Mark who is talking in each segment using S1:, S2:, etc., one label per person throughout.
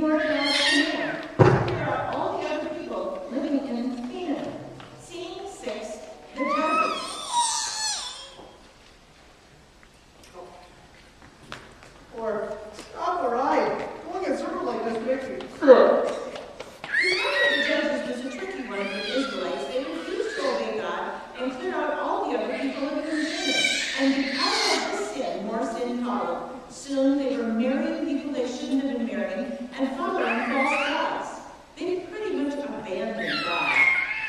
S1: ignored God's command to clear out all the other people living in Canaan. Scene 6, the judges.
S2: Or, stop the ride. Going in circles like this makes me crook.
S1: The story of the judges was a tricky one for the Israelites. They refused to obey God and cleared out all the other people living in Canaan. And because of this sin, more sin followed. Soon they were marrying people they shouldn't have been marrying and following false gods. They pretty much abandoned God.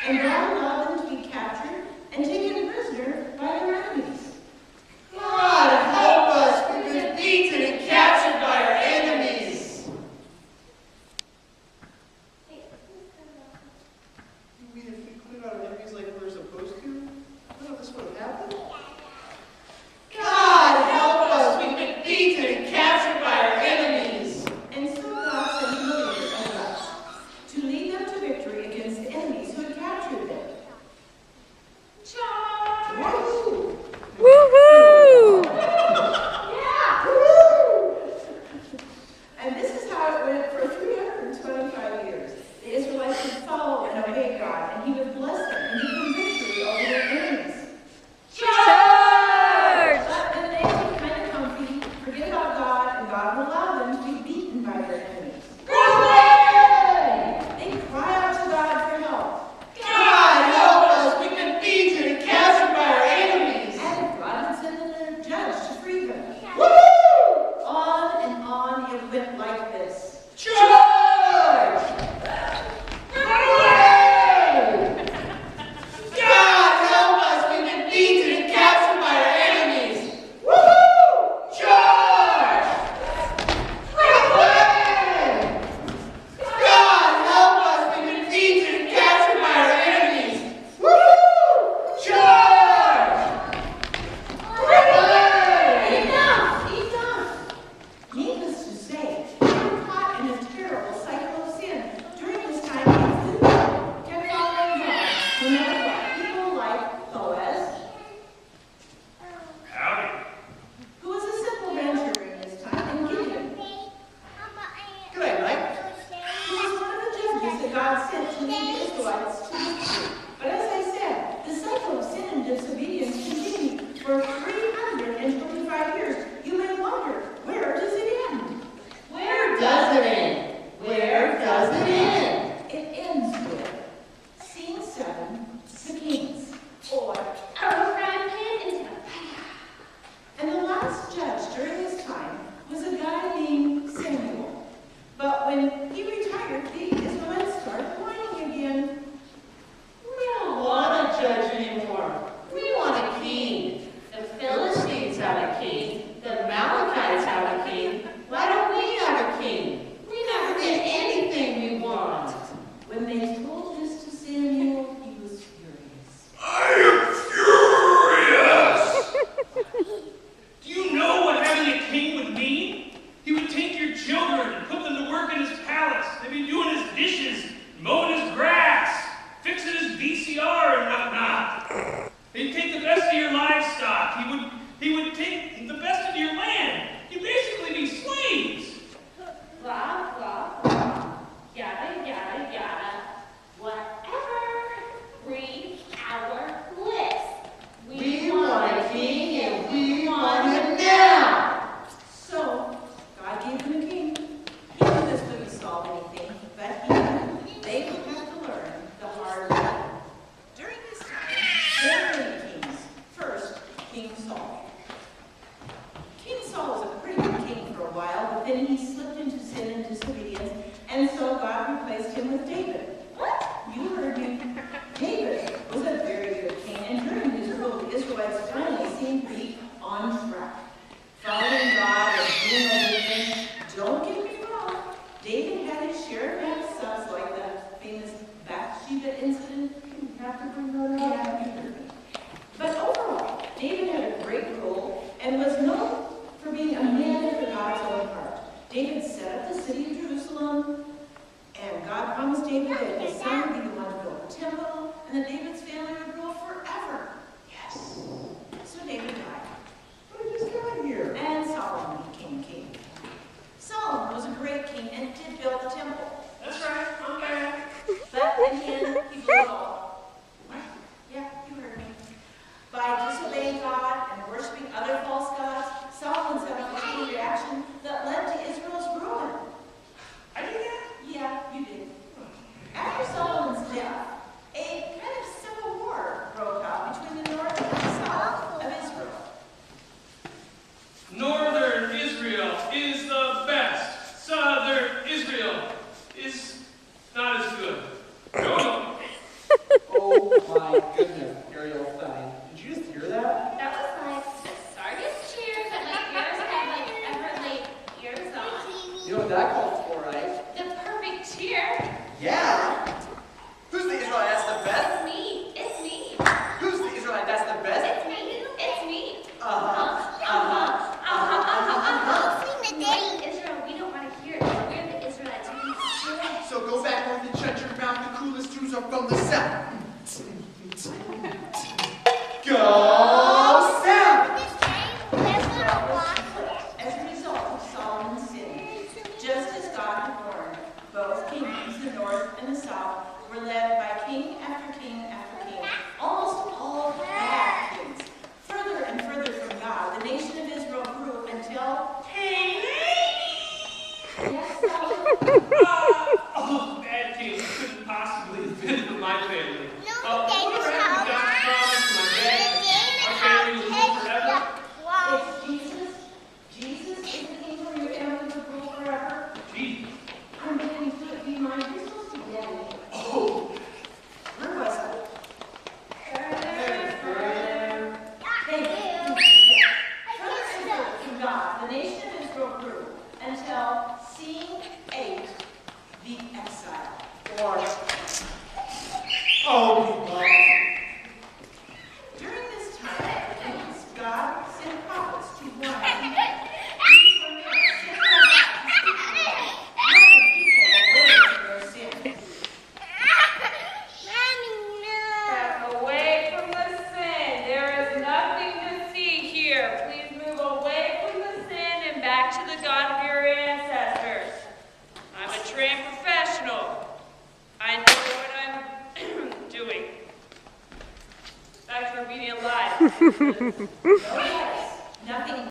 S1: And God allowed them to be captured and taken prisoner by their enemies.
S2: God help us! We've been beaten and captured by our enemies. You mean if we cleared out our enemies like we were supposed to, none of this would have happened? God help us! We've been beaten and captured by our enemies.
S1: And so God sent Moses and us to lead them to victory against the enemies who had captured them. Charge!
S2: Woo!
S3: Woohoo!
S1: Yeah! Woo! And this is how it went for 325 years. The Israelites would follow and obey God, and He would bless them and give them victory over their enemies.
S3: Charge!
S1: But then they would be kind of comfy, forget about God, and God would allow them to be beaten by their enemies. They cry out to God for help.
S2: God help us! We've been beaten and captured by our enemies.
S1: And God would send them a judge to free them.
S2: Woo!
S1: On and on it went like this.
S2: Charge! Hooray! God help us! We've been beaten and captured by our enemies. Woohoo! Charge! Hooray! God help us! We've been beaten and captured by our enemies. Woohoo! Charge! Hooray!
S1: Enough! Enough! Needless to say, they were caught in a terrible cycle of sin. During this time, Israel kept following God, no matter what. People like Boaz,
S4: Howdy.
S1: who was a simple rancher during this time, and Gideon,
S2: G'day, mate.
S1: who was one of the judges that God sent to lead the Israelites to victory. But as I said, the cycle of sin and disobedience continued for 325 years. You may wonder, where does it end?
S2: Where does it end? Where does it end?
S1: It ends with Scene 7, the Kings, or and the last judge during this time was a guy named Samuel. But when he retired, the Israelites started whining again.
S2: We don't want a judge anymore. We want a king. The Philistines have a king. The Amalekites have a king. Why don't we have a king? We never get anything we want.
S1: When they told this to Samuel, he was furious.
S4: I am furious! Do you know what having a king would mean? He would take your children and put them to work in his palace. They'd be doing his dishes, mowing his grass, fixing his VCR and whatnot. He'd take the best of your livestock. He would take the best of your land. You'd basically be slaves.
S5: Blah, blah, blah, yada, yada, yada, whatever. Read our list.
S2: We want a king and we want him now.
S1: So, God gave them a king. He knew this wouldn't solve anything, but he knew they would have to learn the hard way. During this time, there were many kings. First, King Saul. King Saul was a pretty good king for a while, but then he slipped into sin and disobedience, and so God replaced him with David. What? You heard me. David was a very good king, and during his rule, the Israelites finally seemed to be on track. Following God and doing obedience. Don't get me wrong. David had his share of messed ups, like the famous Bathsheba incident. You have to bring that up. Yeah, you heard me. But overall, David had a great role and was known for being a man after God's own heart. David set up the city of Jerusalem, and God promised David that his son would be the one to build the temple, and that David's family would rule forever. Yes. So David died.
S2: What I just got here?
S1: And Solomon became king. Solomon was a great king and did build the
S4: is not as good. No.
S6: Oh my goodness, Ariel Stein. Did you just hear that?
S5: That was like the Sargus cheers that my ears had like ever laid ears on.
S6: You know what that calls for, right?
S5: The perfect cheer.
S6: Yeah! Who's the Israelite that's the best?
S5: It's me. It's me.
S6: Who's the Israelite that's the best?
S5: It's me. It's me. Israel, we don't want to hear it. We're the Israelites. We can still.
S6: So go back north and shut your mouth. The coolest Jews are from the south. Go south!
S1: As a result of Solomon's sin, just as God had warned, both kingdoms, the north and the south, were led by king after king after king, almost all bad kings. Further and further from God, the nation of Israel grew until yes, Solomon.
S4: Oh, bad king couldn't possibly fit with my family. Whatever happened to God's promise to my dad? Our family will live forever.
S1: It's Jesus. Jesus is the king for your family to rule forever.
S4: Jesus.
S1: I'm beginning to be mine. You're supposed to be dead.
S4: Oh,
S1: Where was I? From God, the nation of Israel grew until seeing ate the exile.
S6: Or, oh, God.
S1: During this time, God sent prophets to warn them.
S2: Back away from the sin. There is nothing to see here. Please move away from the sin and back to the God of your ancestors. I'm a trained professional. I know what I'm doing. Back to obedient life.
S1: Oh yes, nothing